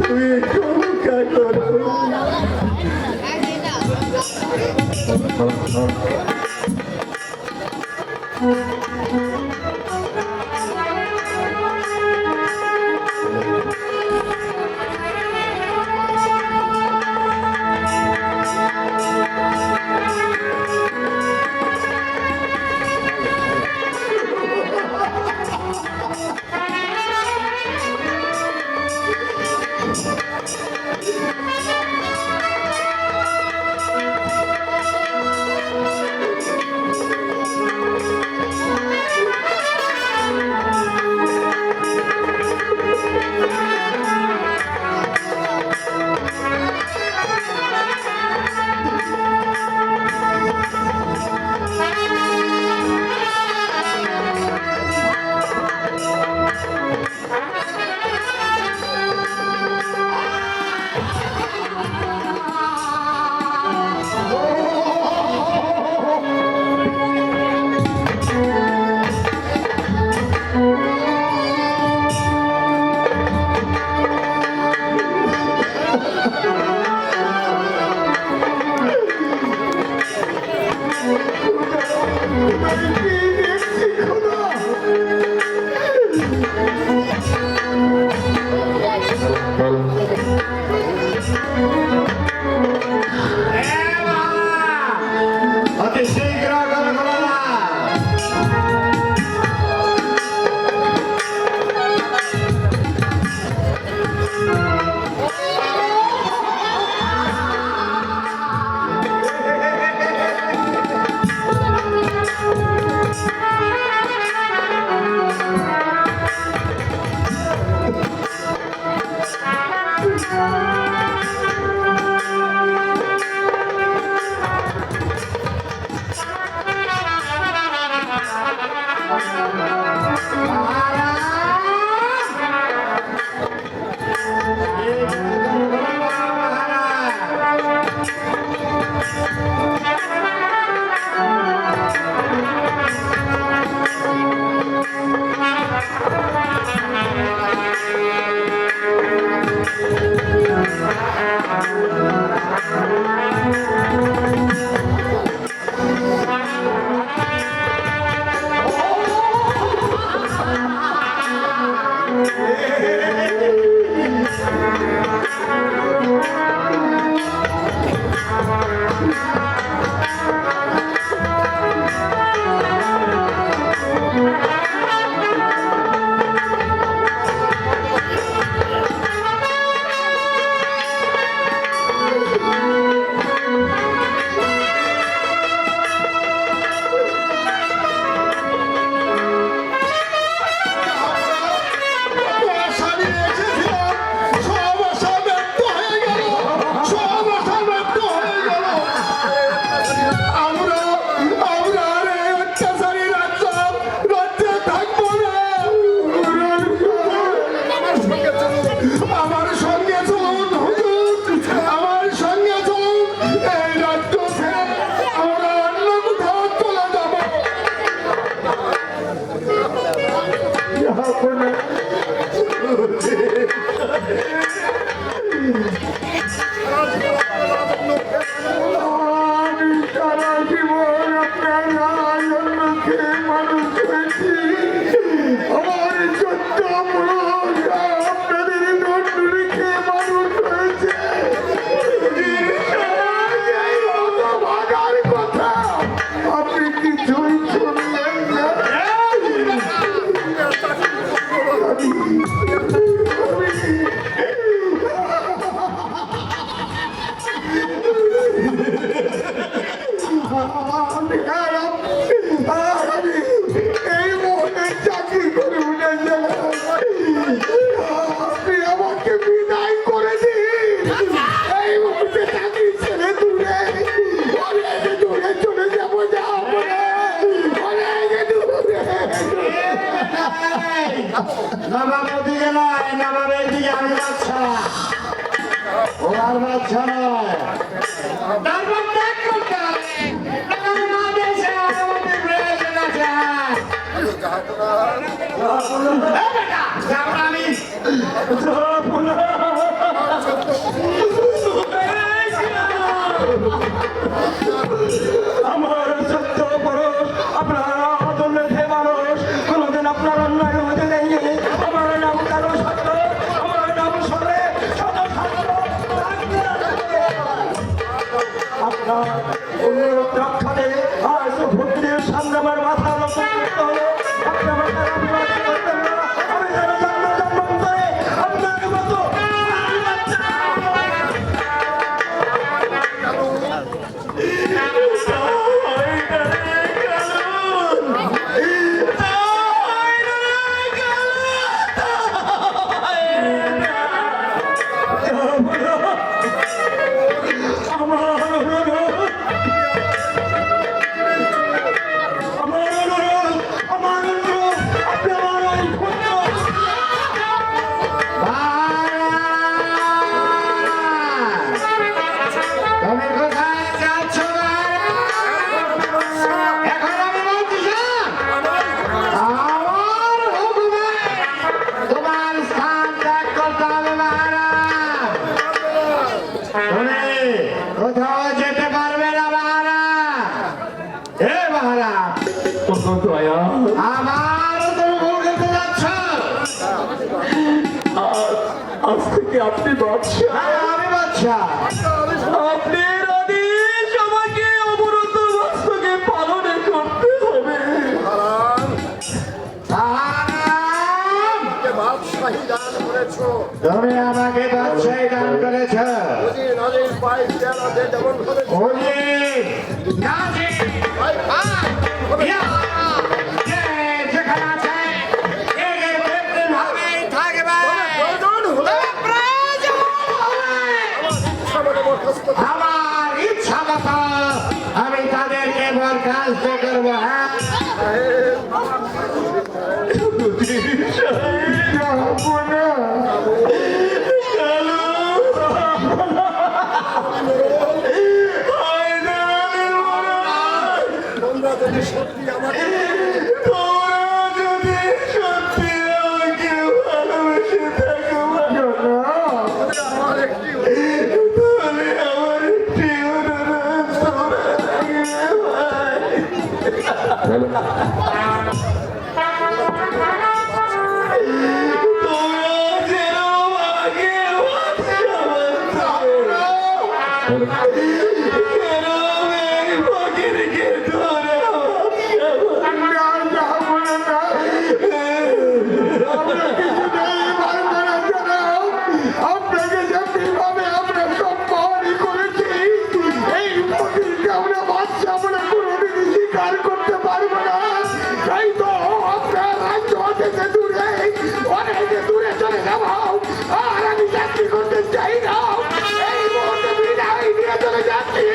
তুমি ক্ষমা করো। নবাব ওদিকে নয়, নবাব এইদিকে। আমি বাচ্চা, ও আর বাচ্চা নয়। নবাব ত্যাগ করতে হবে। নবাব না দেশে আমাদের প্রয়োজন আছে। বেটা যাবো না আমি আমার সত্য পরশ আপনার আদলে মানুষ কোনোদিন আপনার অন্যায় হতে দেয়নি। আমার নাম কারো সত্য, আমার নাম সরে শত সত্য। আপনার অনুরোধ রক্ষাতে আজ ভক্তির সংগ্রামের মাথা নত করতে হলো। আপনি আমার দ্বারা বিবাদ করতেন না। আমি যেন জন্ম জন্মান্তরে আপনার মতো তুমি কোথায় যাচ্ছ এখন আমি বলছি আমার হুকুমে তোমার স্থান ত্যাগ করতে হবে মহারাজ। তুমি কোথাও যেতে পারবে না মহারাজ। হে মহারাজ আমার তুমি ভুল করতে যাচ্ছ। আজ থেকে আপনি বাদশা, আমি বাচ্চা আপনার আদেশ আমাকে অবরত বাস্তকে পালনে করতে হবে। তুমি আমাকে বাদশাহী দান করেছ। যেখানে আছে ভাবেই থাকবে। আমার ইচ্ছা মতো আমি তাদেরকে বরখাস্ত করবো। হ্যাঁ আপনাকে যেভাবে আমরা সম্মানই করেছি এই ফকিরকে আমরা বাচ্চা বলে কোনোদিন স্বীকার করতে পারবো না। তাই তো আপনার রাজ্য থেকে দূরে অনেক দূরে চলে যাব। আর আমি চাকরি করতে চাই না। এই মুহূর্তে বিদায় নিয়ে চলে যাচ্ছি।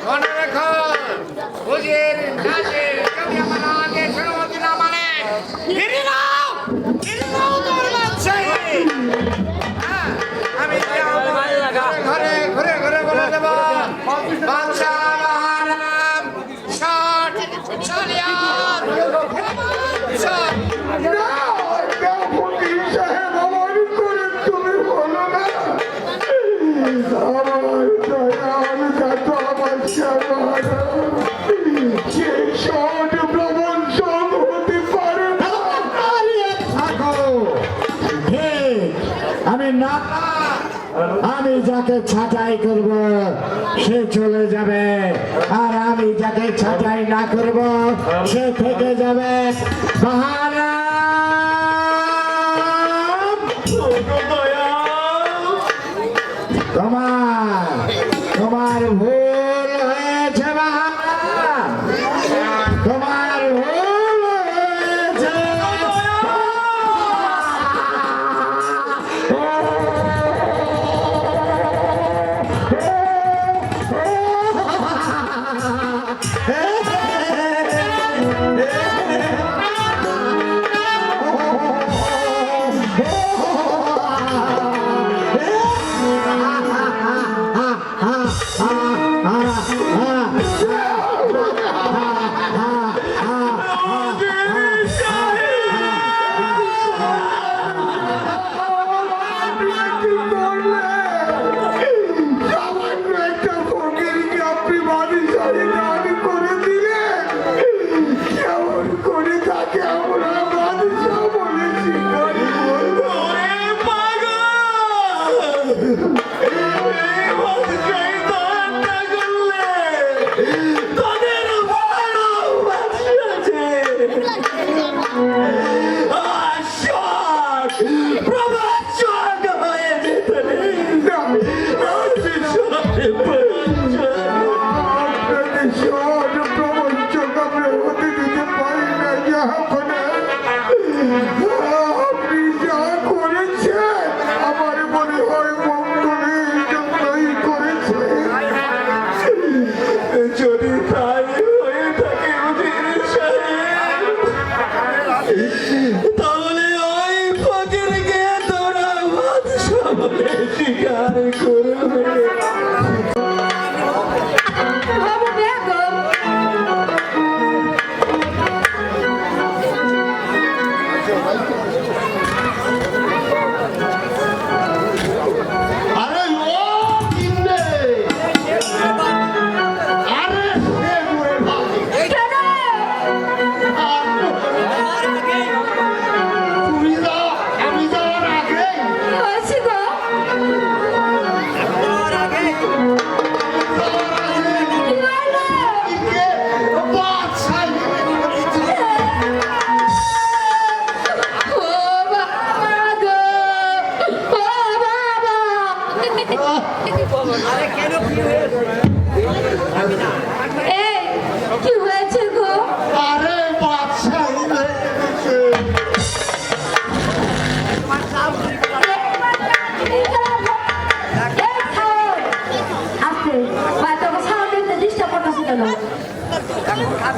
মনে রেখো বুঝির নাচের যদি আমার আগে সেনাপতি না মানে ফিরে নাও তোমার বাচ্চাই। আমি ঘরে ঘুরে ঘুরে বলে দেব বাচ্চা মহারাম শট চলিয়া তুমি বলো না আমার দয়াল দাদা বাচ্চা সেই শট প্রবঞ্চন হতে পারে না। আমি না আমি যাকে ছাঁটাই করব সে চলে যাবে আর আমি যাকে ছাঁটাই না করব সে থেকে যাবে। তোমার ভুল হয়েছে মহারাজ, তোমার ভুল হয়েছে।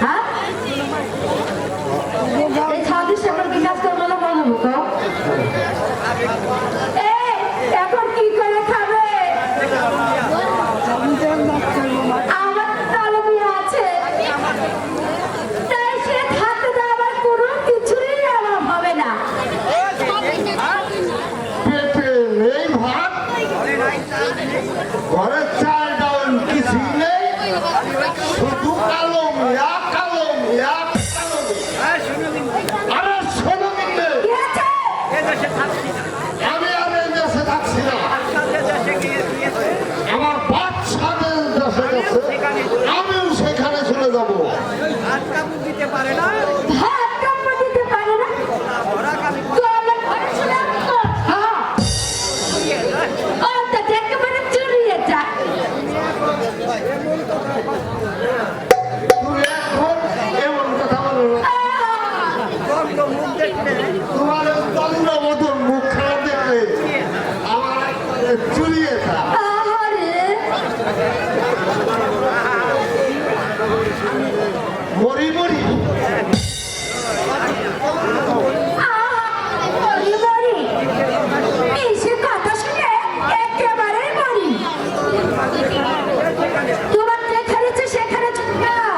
হ্যাঁ এই ছাব্বিশ এখন কি কাজ করবো না বলবো তো এখন কি করে খাবে আমার কালো মেয়ে আছে তাই সে থাকতে দেওয়ার কোনো কিছুই আমার হবে না পেটে নেই ভাত, ঘরে চাল ডাউন কিছুই নেই, শুধু কালো মিয়া, কালো মিয়া, কালো মিয়া। আরে শোনো কিন্তু, কি আছে আমি আর এই দেশে থাকছি না। আমার বাচ্চাদের দেশে গেছে, আমিও সেখানে চলে যাব। ভাত কাপড় দিতে পারে না তো আমার ঘরে চলে আসতো হ্যাঁ ও তা একেবারে চুরিয়ে যায় তুমি এখন এমন কথা বলো না। তোমার চন্দ্রমধুর মুখ খারাপ দেখলে আমার একবারে চুরিয়ে যায়। আরে মরি মরি মরি এসে কথা শুনে একেবারে মরি তোমার যেখানে ইচ্ছে সেখানে চলে যাও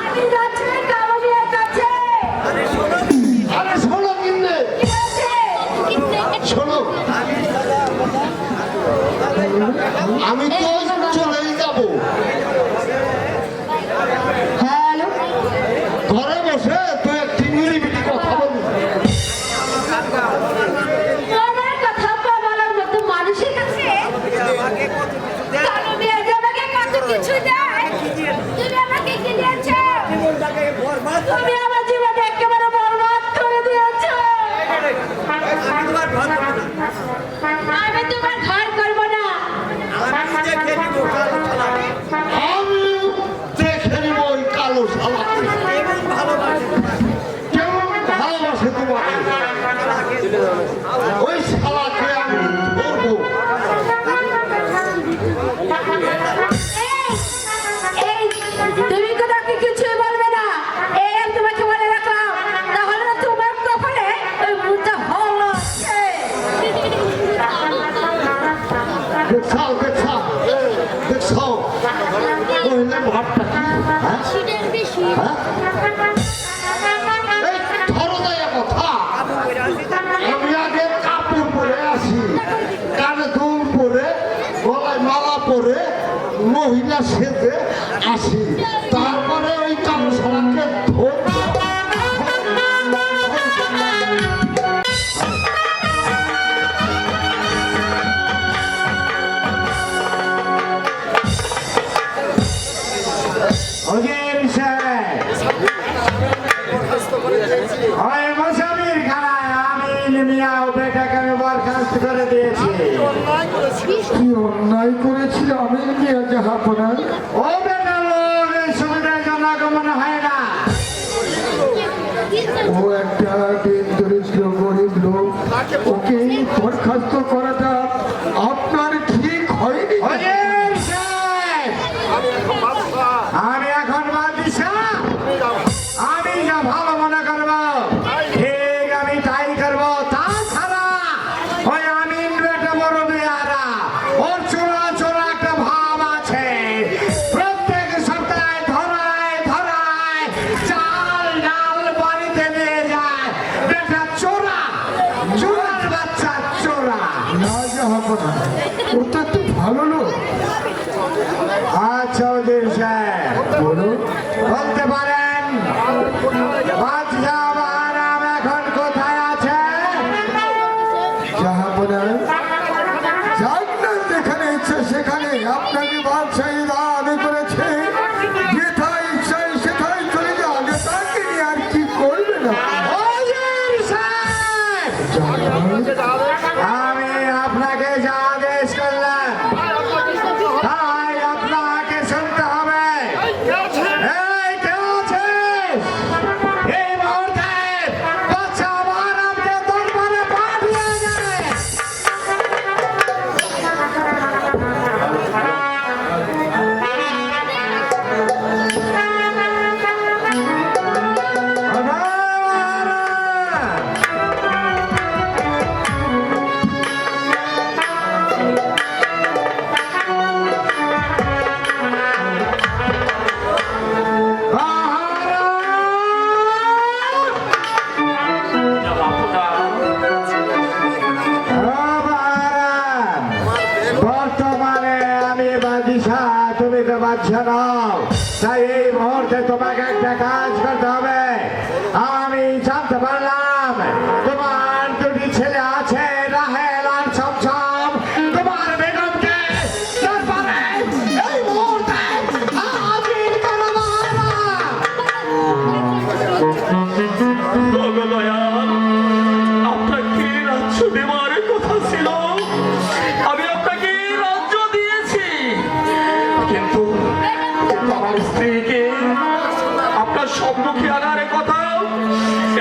আমি যাচ্ছি কামাবিয়ার কাছে আরে শোনো কিনে কি আছে? শোনো আমি তো চলেই যাব। হ্যালো ঘরে বসে তুই একটি নিরিবিলি কথা বলবি। তোমার কথা বলার মতো মানুষের কাছে কামাবিয়া যে আমাকে কত কিছু দেয় তুমি আমাকে কি দিয়েছো তুমি আমার জীবনে একেবারে বরবাদ করে দিয়েছো আমি তোমার ঘর করবো না আমি দেখে নিব ওই কালো শালাকে কেমন ভালোবাসে তোমাকে। ওই শালাকে আমি ধরবো। এই তুমি কোথাকে কিছুই বলবে না এই আমি তোমাকে বলে রাখলাম তাহলে না তোমার কপালে ওই মুদ্রা হলো দেখছাও দেখছাও দেখছাও মহিলার ভাবটা কি? হ্যাঁ? হ্যাঁ? এই ধরো দেয়া কথা। আমি আগে কাপড় পরে আসি, কানে দুল পরে, গলায় মালা পরে, মহিলা সেজে আসি, তারপরে ওই কালো শালাকে ধরবো। ওজির সাহেব ওই মৌসুমীর খানায় আমিন মিয়া ও বেটাকে আমি বরখাস্ত করে দিয়েছি। কি অন্যায় করেছিল আমি নিয়ে জাহাপনা? ও বেটা লোক এই সুবিধার জন্য আগমন হয় না। ও একটা দিন দরিদ্র গরিব লোক, ওকে বরখাস্ত করাটা আপনার ঠিক হয়নি। ওজির সাহেব আমি এখন বাদিশা, আমি যা ভালো মনে করবো ঠিক আমি তাই করবো। তাছাড়া ওই আমিন বেটা বড় বিয়ারা ওর চোরা চোরা একটা ভাব আছে। প্রত্যেক সপ্তাহে ধরায় ধরায় চাল ডাল বাড়িতে নিয়ে যায়। বেটা চোরা, চোরার বাচ্চা চোরা। না জাহাপনা, ওটা তো ভালো লোক। আচ্ছা ওদের সাহেব বলতে পারেন বাদশা বাহারাম এখন কোথায় আছে? জাহাপনা, জান্নাত যেখানে ইচ্ছে সেখানে আপনাকে বাদশাহী দান করেছে। যেথায় ইচ্ছা সেথায় চলে যান, তাকে নিয়ে আর কি করবেন আপনি? ওদের সাহেব আমি আপনাকে যা আদেশ করলাম তাই আপনাকে শুনতে হবে। এই কে আছিস? এই মুহূর্তে তো বাচ্চা নাও, তাই এই মুহূর্তে তোমাকে একটা কাজ করতে হবে। আমি জানতে পারলাম তোমার দুটি ছেলে আছে, রাহেল আর ছমছম। তোমার বেগমকে তারপরে এই মুহূর্তে হাজির করো মহারাজ। ভগবান, আপনাকে রাজ্য দেওয়ার কথা ছিল, আমি আপনাকে রাজ্য দিয়েছি, কিন্তু আমার স্ত্রীকে আপনার সম্মুখে আনার কথা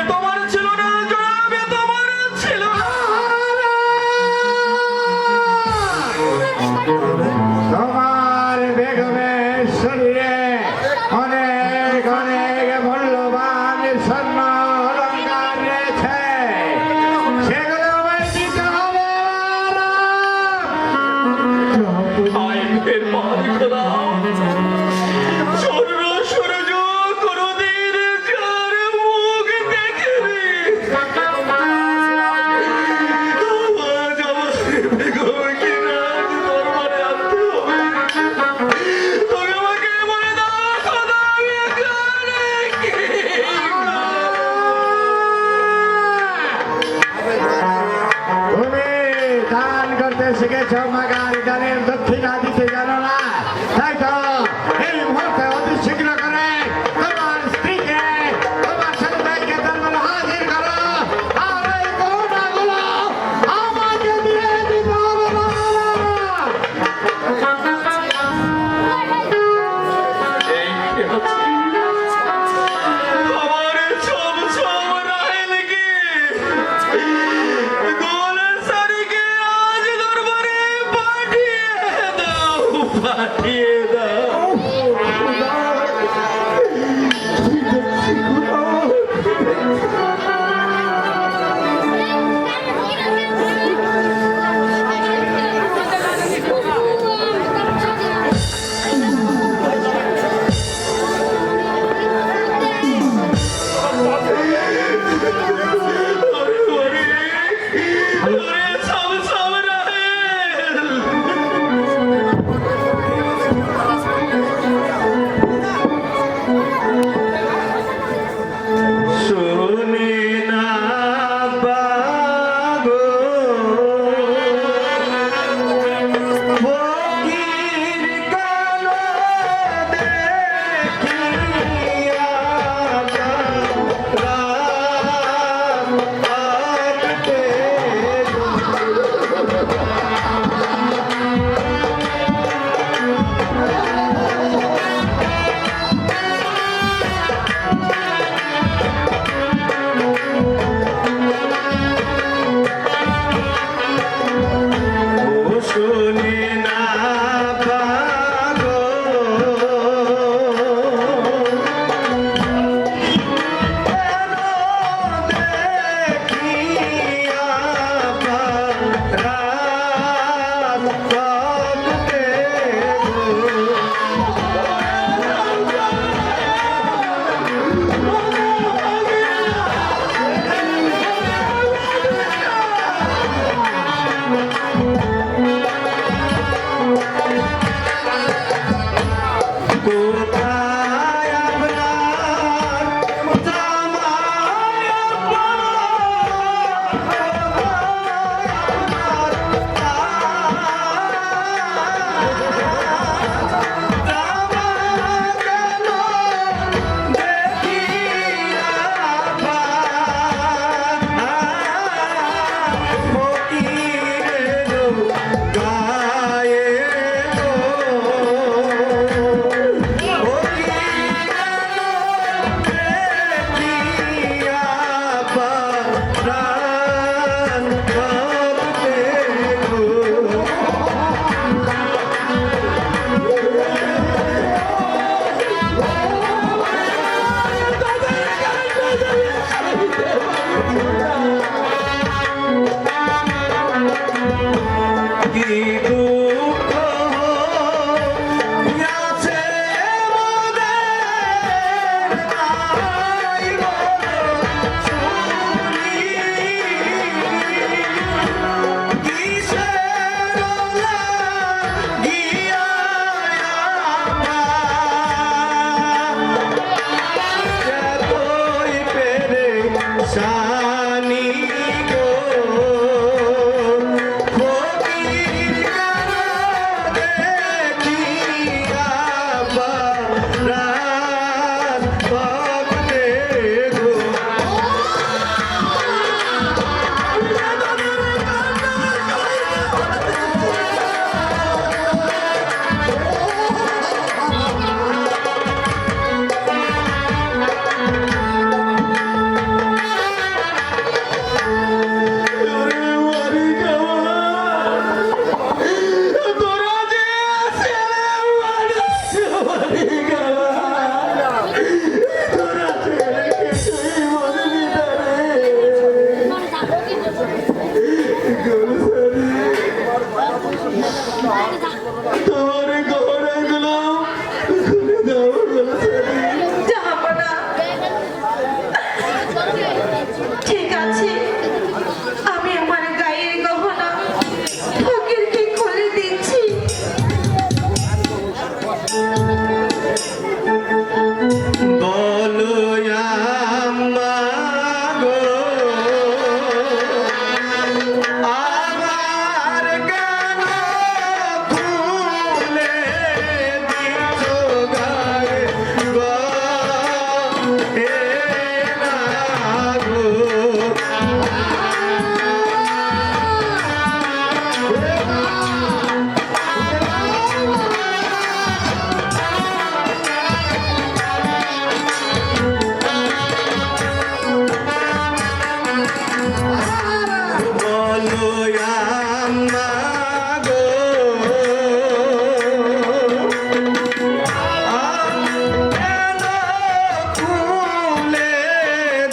এ তোমার ছিল না জনাব, এ তোমার ছিল না। তোমার বেগমের শরীরে অনেক অনেক মূল্যবান স্বর্ণ অলঙ্কার রয়েছে, সেগুলো আমায় দিতে হবে। আইনের মালিক দাও, স্বর্ণ সূর্য কোনদিন যার মুখ দেখেনি, আজ আমার বেগমকে রাজ দরবারে আনতে হবে। তবে আমাকে বলে দাও খোদা, আমি এখানে কি তুমি দান করতে শিখেছ, মাগার দানের দক্ষিণা দিতে জানো না, তাই তো এই মুহূর্তে অতি শীঘ্র করে তোমার স্ত্রীকে তোমার ছেলেকে দরবারে হাজির করো, আর এই গহনাগুলো আমাকে দিয়ে দিতে হবে মহারাজ। এই কি হচ্ছে? আমার ছমছম রাহেলকে, গোলের শাড়িকে আজ দরবারে পাঠিয়ে দাও, পাঠিয়ে দাও। ওরে ছমছম রাহেল, শুনে না পাগো ফকির কালো দেখিয়া রাতে শুনে না পাগো দেখিয়া কোথায় আপনার জামাই গায়ে শানি গো ফকির কেন দেখিয়া রাত ভক্তে গো যাব না। ঠিক আছে, আমি আমার গায়ের গহনা ফকিরকে খুলে দিচ্ছি। বলো আম্মা গো আমার কেন খুলে দিছ গায়ে গো হে না গো বলো আম্মা গো কেন খুলে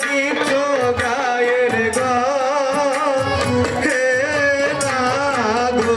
দিছ গায়ের গো হে না গো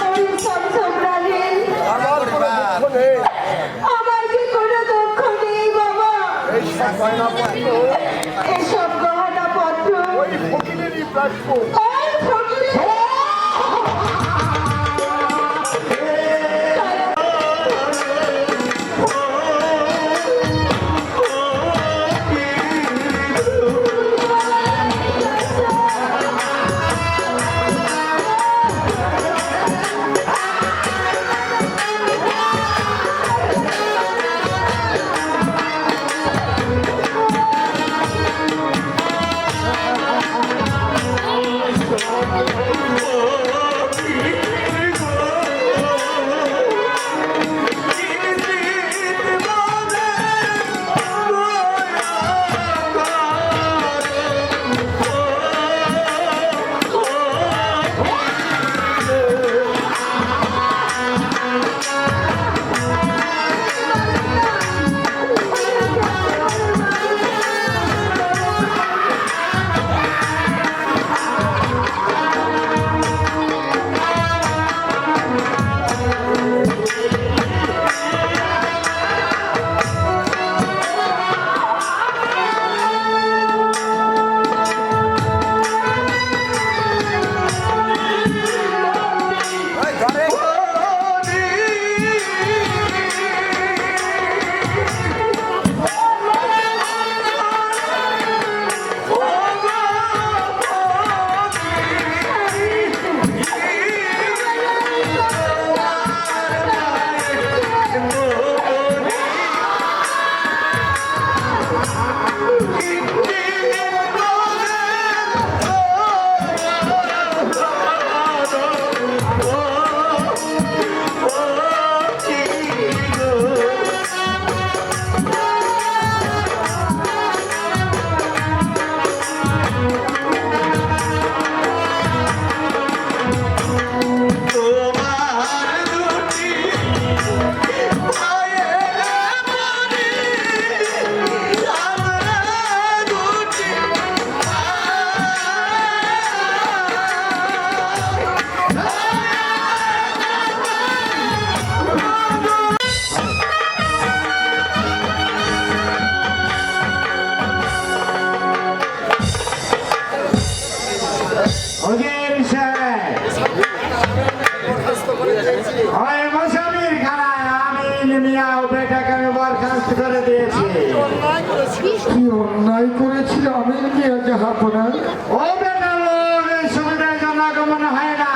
আমি সবসময় রানীর, আমার কি কোনো দুঃখ নেই বাবা। এসব গহনা পত্র ওই ফকিরের বরখাস্ত করে দিয়েছি। কি অন্যায় করেছি আমি মিয়া জাহাপনা? ও বেটা লোক এই সুবিধার জন্য আগমন হয় না।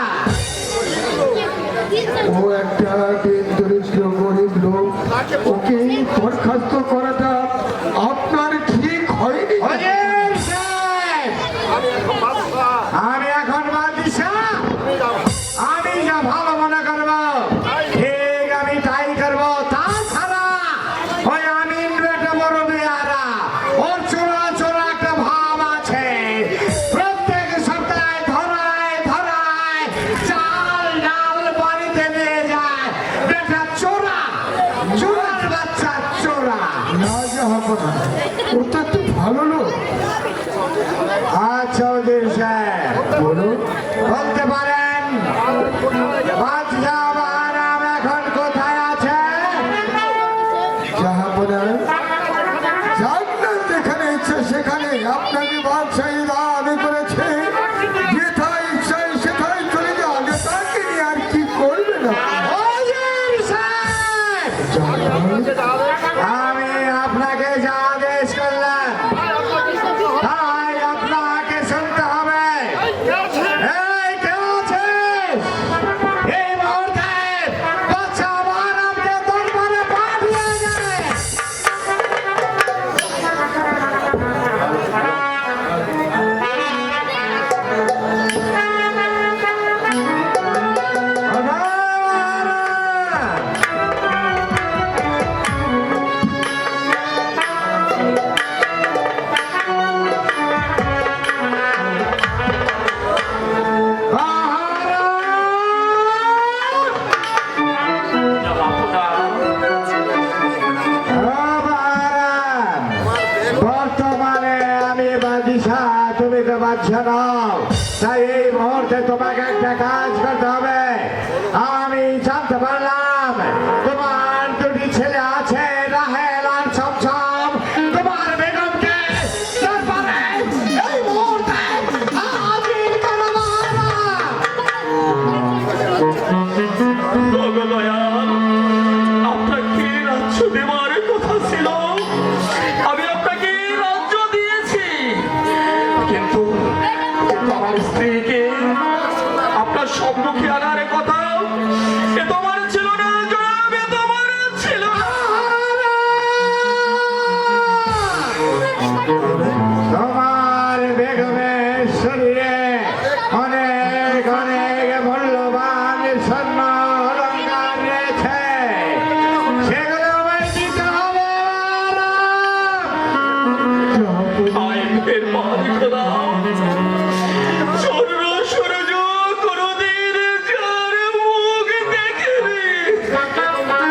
ও একটা দিন দরিদ্র গরিব লোক, ওকে বরখাস্ত করাটা আপনার ঠিক হয়নি। হুজুর সাহেব, আমি এখন বাদশাহ, আমি যা ভালো মনে করবো ঠিক আমি তাই করবো। তাছাড়া ওই আমিন বেটা বড় বেয়ারা, ওর চোরা চোরা একটা ভাব আছে। প্রত্যেক সপ্তাহে ধরায় ধরায় চাল ডাল বাড়িতে নিয়ে যায়। বেটা চোরা, চোরার বাচ্চা চোরা। না জাহাপনা, ওটা তো ভালো লোক। আচ্ছা হুজুর সাহেব, বলুন। বলতে পারেন বাদশাহ বাহারাম এখন কোথায় আছে? জাহাপনা, জান্নাত যেখানে ইচ্ছে সেখানে আপনাকে বাদশাহী দান করেছে। যেথায় ইচ্ছা সেথায় চলে যান, তাকে নিয়ে আর কি করবেন আপনি? হুজুর সাহেব, আমি আপনাকে যা আদেশ করলাম তাই আপনাকে শুনতে হবে। এই কেউ আছিস? এই মুহূর্তে বাদশাহ বাহারামকে দরবারে পাঠিয়ে যায়। বর্তমানে আমি বাদশাহ, তুমি তো বাদশাহ নও, তাই এই মুহূর্তে তোমাকে একটা কাজ করতে হবে। আমি জানতে পারলাম তোমার দুটি ছেলে আছে, রাহেল আর সমসম। তোমার বেগমকে দরবারে এই মুহূর্তে হাজির করো মহারাজ। আপনাকে রাজ্য দেওয়ার কথা ছিল, আমি আপনাকে রাজ্য দিয়েছি, কিন্তু আমার স্ত্রীকে আপনার সম্মুখে আনার কথা এ তোমার ছিল না জনাব, এ তোমার ছিল না। তোমার বেগমের শরীরে অনেক অনেক মূল্যবান স্বর্ণ অলঙ্কার রয়েছে, সেগুলো আমায় দিতে হবে। আইনের মালিক খোদা, চন্দ্র সূর্য কোনদিন যার মুখ দেখেনি, আজ আমার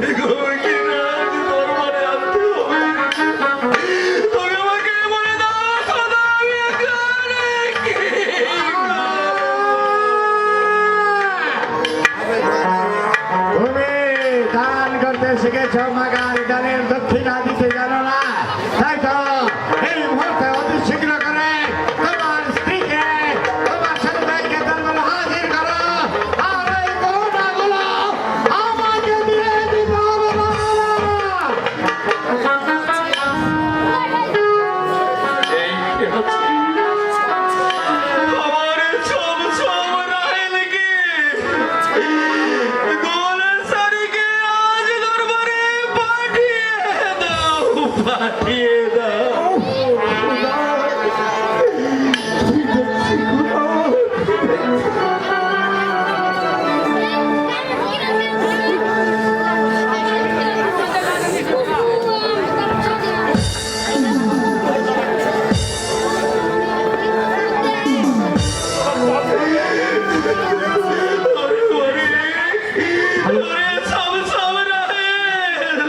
বেগমকে রাজ দরবারে আনতে হবে। তুমি আমাকে বলে দাও খোদা, আমি এখানে কি তুমি দান করতে শিখেছ, মাগার দানের দক্ষিণা দিতে জানো না। তাই তো এই মুহূর্তে অতি শীঘ্র করে তোমার স্ত্রীকে তোমার ছেলেকে দরবারে হাজির করো, আর এই গহনাগুলো আমাকে দিয়ে দিতে হবে মহারাজ। এই কি হচ্ছে? আমার ছমছম রাহেলকে, গোলাম সারিকে আজ দরবারে পাঠিয়ে দাও, পাঠিয়ে দাও। ওরে ছমছম রাহেল,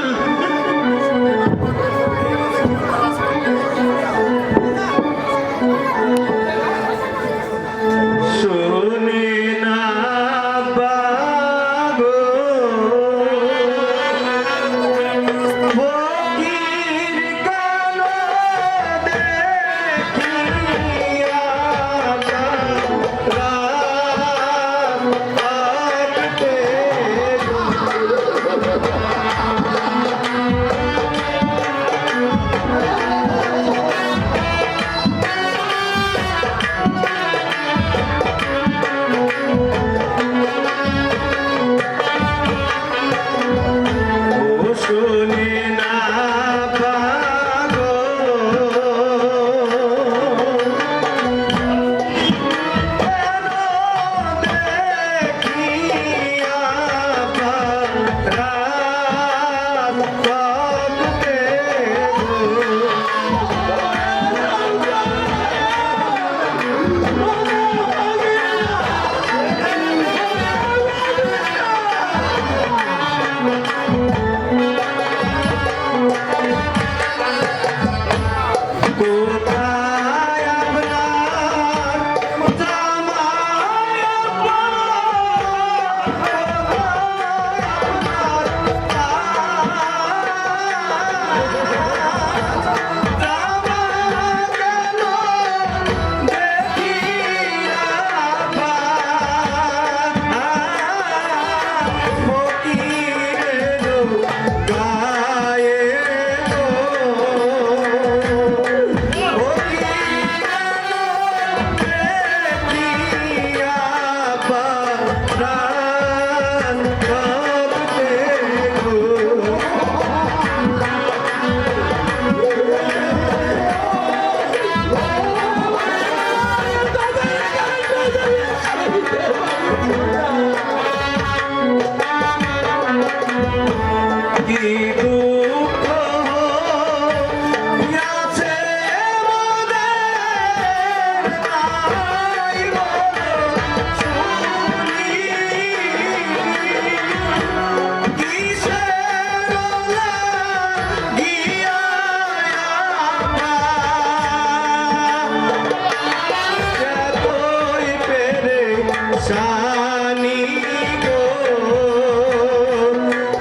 শুনে না পাগো দেখিয়া রাত কাঁদতে কোথায় আপনার জামাই কি দুঃখ আছে মোদের নাই শুনি কিসের লাগিয়া এতই পেরেশানি গো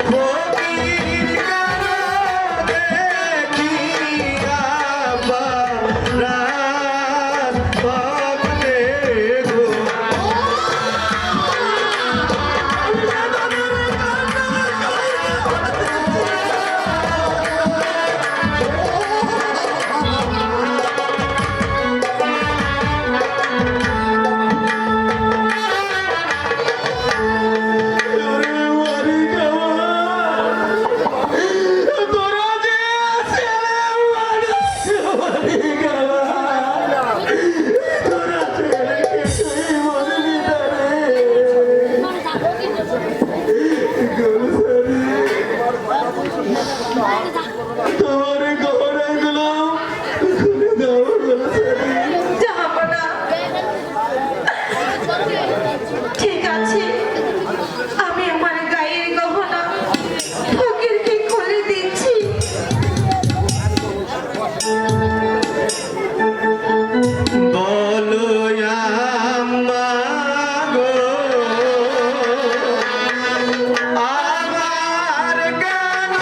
ফকির কেন দেখিয়া রাত কাঁদতে গো তোমার গহনাগুলো খুলে দাও যাবো না। ঠিক আছে, আমি আমার গায়ের গহনা ফকিরকে খুলে দিচ্ছি। বলো আম্মা গো আমার কেন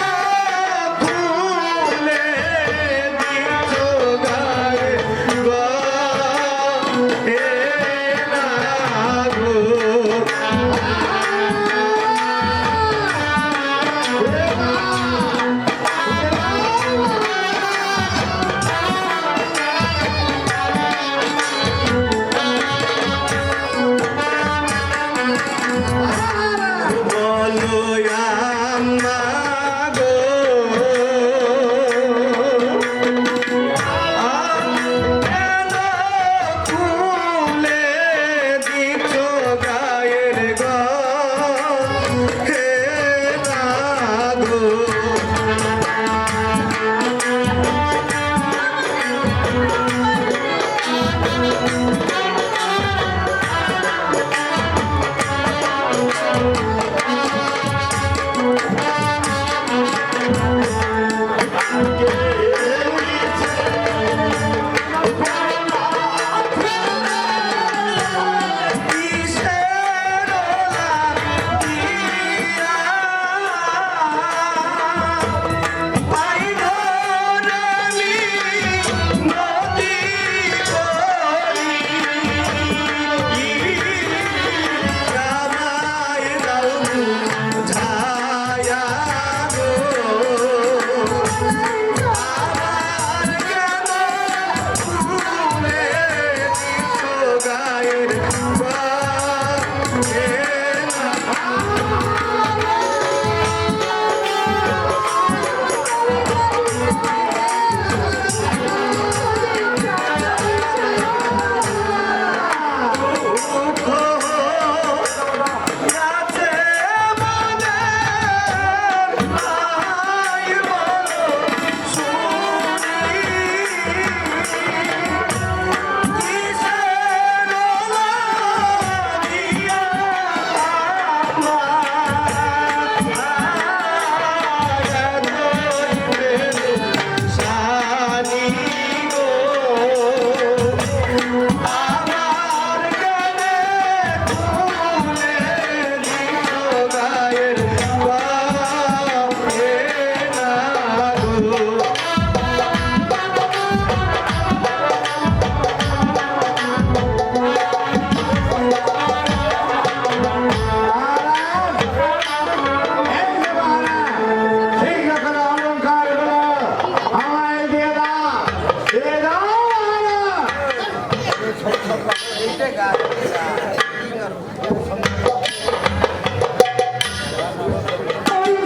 ওই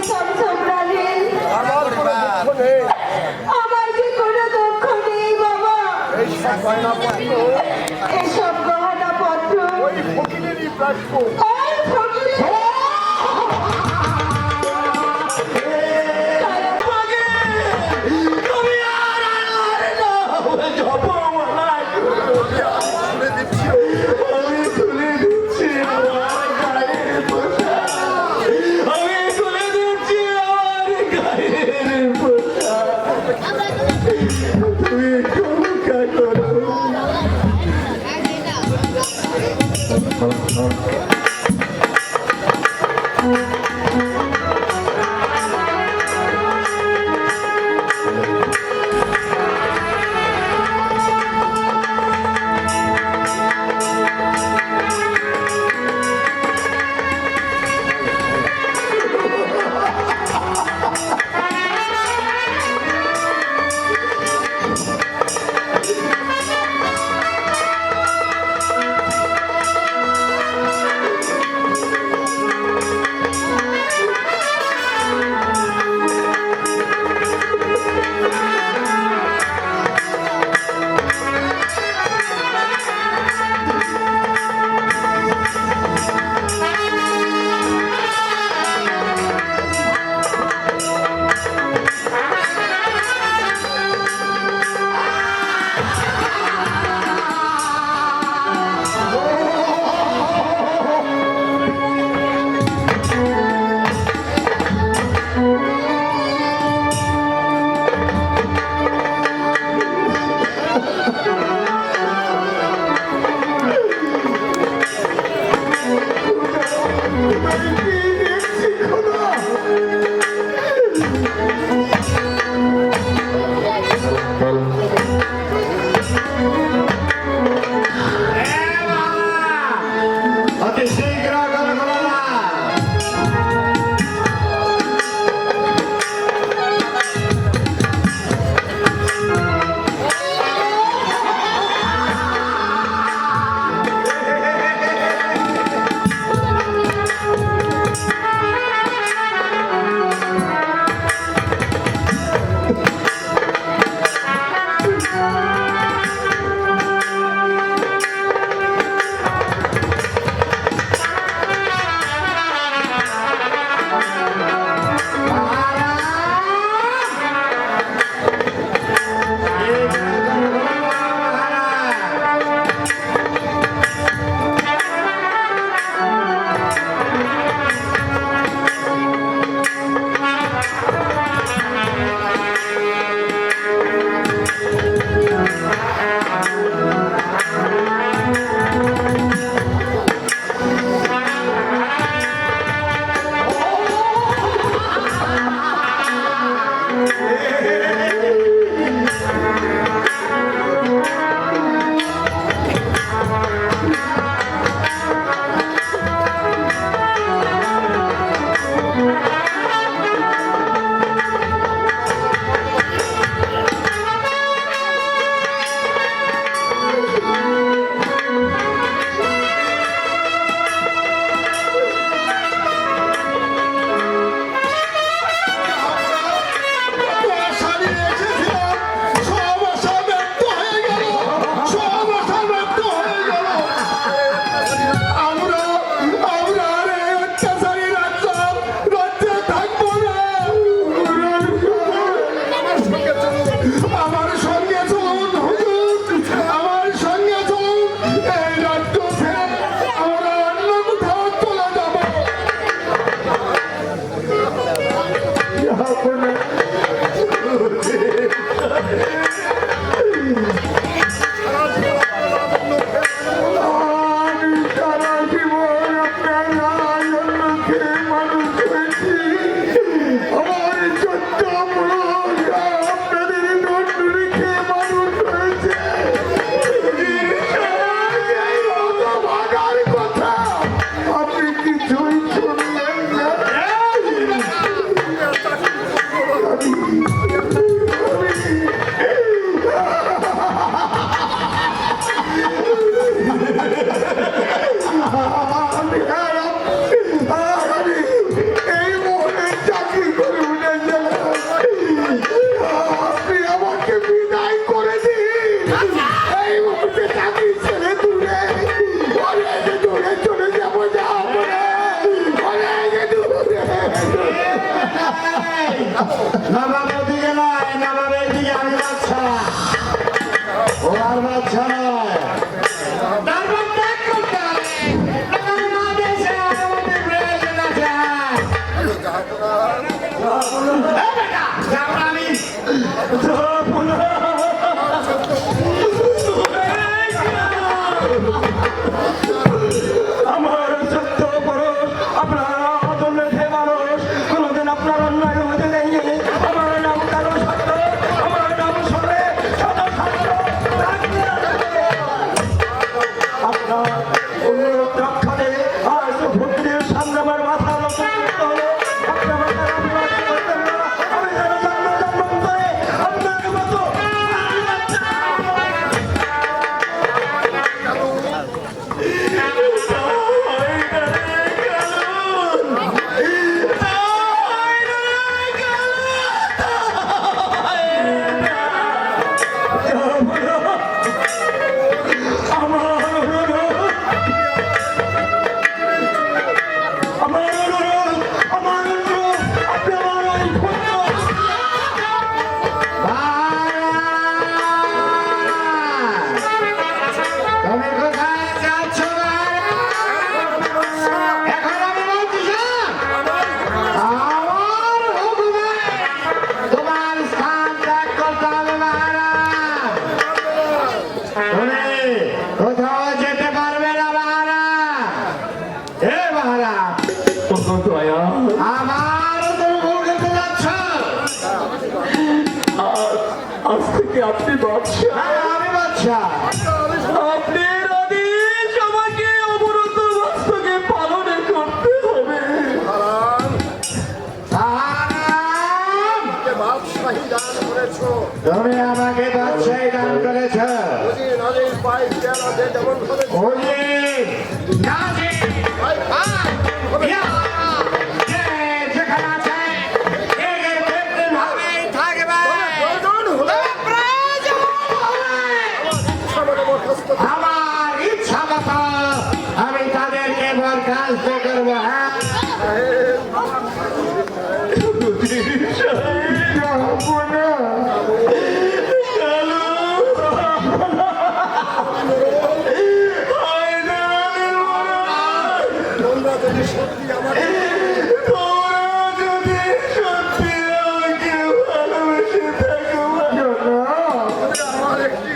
সমসমরানীর আমার যে কোনো দুঃখ নেই বাবা। এসব গহনা পত্র ওই ফকিরেরই প্রাপ্য। ওই ফকিরের তুমি আর আল্লাহর নাম জপো না। আমি তুলে দিচ্ছি আমার গায়ের পোশাক। আমি তুলে দিচ্ছি আমার গায়ের পোশাক। তুমি ক্ষমা করো। নবাব ওদিকে নয়, নবাবের দিকে আমি বাচ্চা। ও আর বাচ্চা নয়। দরবার ত্যাগ করতে হবে। নবাবের আদেশে আমাদের প্রয়োজন আছে। এই বেটা, যাও না আমি। আমার সত্য পরশ আপনারা আদর রেখে মানুষ কোনোদিন আপনার অন্যায় হতে দেয়নি। আমার নাম কারো সত্য, আমার নাম সরে সদা সত্য। আপনার অনুরোধ রক্ষাতে আজ ভক্তির সংগ্রামের মাথা নত করতে হলো। আপনি আমার দ্বারা বিবাদ করতেন না। আমি যেন জন্ম জন্মান্তরে আপনার মতো তুমি কোথায় যাচ্ছ এখন আমি বলছি আমার হুকুমে তোমার স্থান ত্যাগ করতে হবে মহারাজ। তুমি কোথাও যেতে পারবে না মহারাজ। হে মহারাজ, আমার তুমি ভুল করতে যাচ্ছ। আজ থেকে আপনি বাদশা। আমি বাচ্চা। আপনার আদেশ আমাকে অবরত বাস্তকে পালন করতে হবে। আরাম! বাদশাহী দান করেছো, তুমি আমাকে বাদশাহী দান করেছ। নাজির পাই পেয়ারাতে যেমন ভাবে উজির, নাজির, ইয়া, যে যেখানে আছে, একে তেমনিভাবেই থাকবে। প্রয়োজন হলে প্রয়োজন হলে আমাদের বরখাস্ত আমার ইচ্ছা মতো আমি তাদেরকে বরখাস্ত করবো। হ্যাঁ, তোমরা যদি সত্যি আমাদের আমার একটি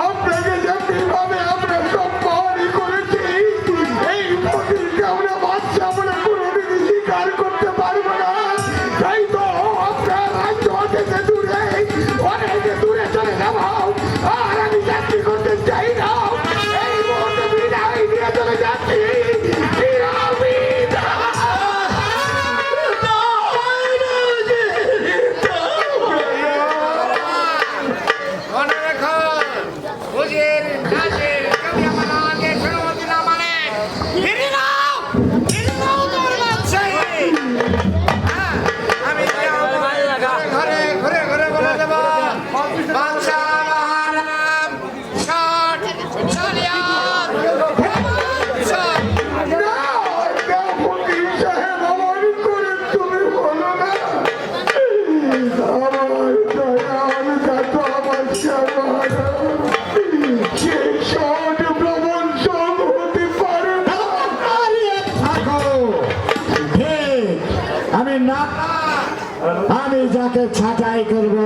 আপনাকে যেভাবে আমরা সম্মানই করেছি, এই ফকিরকে আমরা বাচ্চা বলে কোনোদিন স্বীকার করতে পারবো না। তাই তো আপনার রাজ্য থেকে দূরে, অনেক দূরে চলে যাব। আর আমি চাকরি করতে চাই না। এই মুহূর্তে বিদায় নিয়ে চলে যাচ্ছি। মনে রেখো, উজির, নাজির, যদি আমার আগে অনুমতি না মানে, ফিরে নাও তোমার বাদশাহী। হ্যাঁ, আমি ঘরে ঘরে ঘরে বলে দেব, বাদশাহ মহারাম, ষট, শরিয়ত, বাদশাহ। ফকির সাহেব, আমার করে তুমি বলো না। আমার দয়াল দাদা বাদশাহ মহারাজ, সেই ষট প্রবঞ্চক হতে পারে না। থাকো, ঠিক, আমি না, আমি যাকে ছাঁটাই করব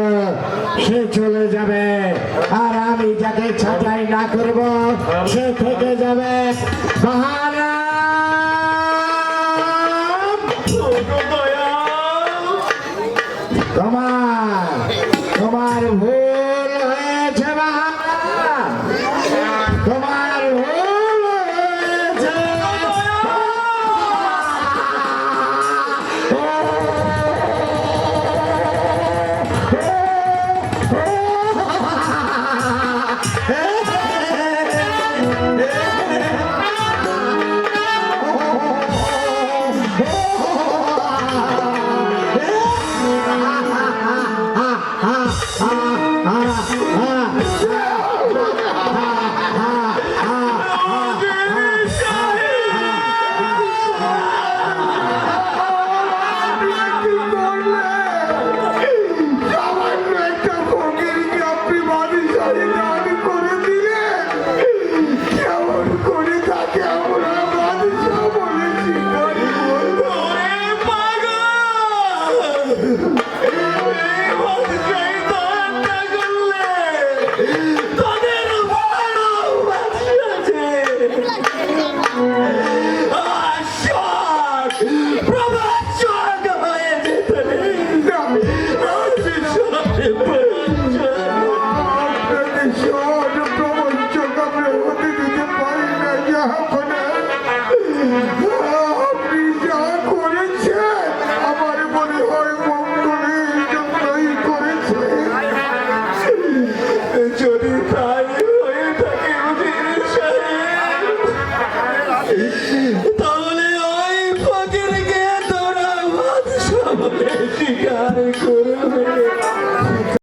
সে চলে যাবে, আর আমি যাকে ছাঁটাই না করব সে থেকে যাবে। মহারাজ, তোমার ভুল হয়েছে মহারাজ, তোমার ভুল হয়েছে। জাহাপনা, আপনি যা করেছেন আমার মনে হয় মঙ্গলের জন্যই করেছেন। যদি তাই হয়ে থাকে উজির সাহেব, তাহলে ওই ফকিরকে তোরা বাদশা বলে স্বীকার করবে।